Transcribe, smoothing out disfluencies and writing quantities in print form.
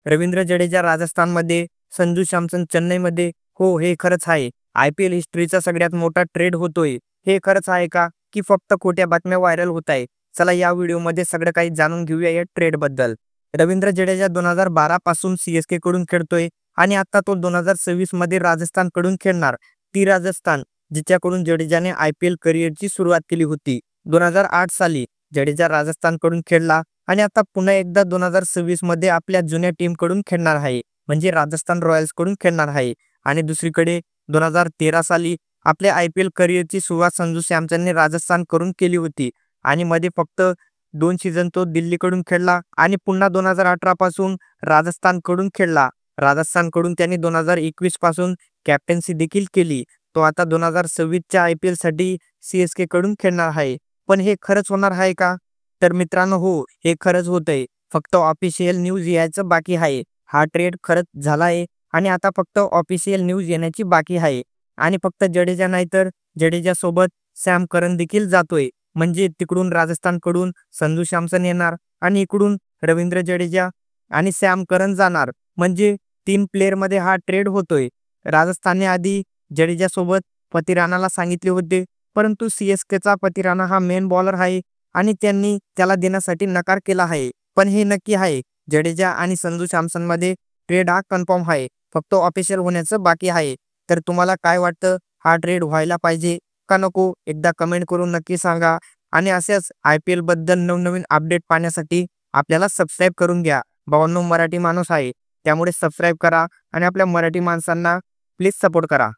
रवींद्र जडेजा राजस्थानमध्ये, संजू सॅमसन चेन्नईमध्ये. हो, हे खरंच आहे. IPL हिस्ट्रीचा सगळ्यात मोठा ट्रेड होतोय. हे खरंच आहे का? की फक्त खोट्या बातम्या व्हायरल होत आहे? चला या व्हिडिओमध्ये सगळं काही जाणून घेऊया या ट्रेडबद्दल. रवींद्र जडेजा 2012 पासून CSK कडून खेळतोय आणि आता तो 2026 मध्ये राजस्थानकडून खेळणार. ती राजस्थान जिच्याकडून जडेजाने IPL करिअरची सुरुवात केली होती. 2008 साली जडेजा राजस्थानकडून खेळला आणि आता पुन्हा एकदा 2026 मध्ये आपल्या जुन्या टीमकडून खेळणार आहे, म्हणजे राजस्थान रॉयल्सकडून खेळणार आहे. आणि दुसरीकडे 2013 साली आपल्या IPL करिअरची सुरुवात संजू सॅमसनने राजस्थानकडून केली होती आणि मध्ये फक्त 2 सीझन तो दिल्लीकडून खेळला आणि पुन्हा 2018 पासून राजस्थानकडून खेळला. राजस्थानकडून त्यांनी 2021 पासून कॅप्टन्सी देखील केली. तो आता 2026च्या IPL साठी CSK कडून खेळणार आहे. पण हे खरंच होणार आहे का? तर मित्रांनो, हो, हे खरंच होतंय. फक्त ऑफिशियल न्यूज यायचं बाकी आहे. हा ट्रेड खरंच झाला आहे आणि आता फक्त ऑफिशियल न्यूज येण्याची बाकी आहे. आणि फक्त जडेजा नाही तर जडेजासोबत सॅम करन देखील जातोय. म्हणजे तिकडून राजस्थानकडून संजू सॅमसन येणार आणि इकडून रवींद्र जडेजा आणि सॅम करन जाणार. म्हणजे 3 प्लेअरमध्ये हा ट्रेड होतोय. राजस्थानने आधी जडेजासोबत पती राणाला सांगितले होते, परंतु CSKचा पती राणा हा मेन बॉलर आहे आणि त्यांनी त्याला देण्यासाठी नकार केला आहे. पण हे नक्की आहे, जडेजा आणि संजू सॅमसनमध्ये ट्रेड हा कन्फर्म आहे. फक्त ऑफिशियल होण्याचं बाकी आहे. तर तुम्हाला काय वाटतं, हा ट्रेड व्हायला पाहिजे का नको? एकदा कमेंट करून नक्की सांगा. आणि असेच IPL बद्दल नवनवीन अपडेट पाहण्यासाठी आपल्याला सबस्क्राईब करून घ्या. भावांनो, मराठी माणूस आहे, त्यामुळे सबस्क्राईब करा आणि आपल्या मराठी माणसांना प्लीज सपोर्ट करा.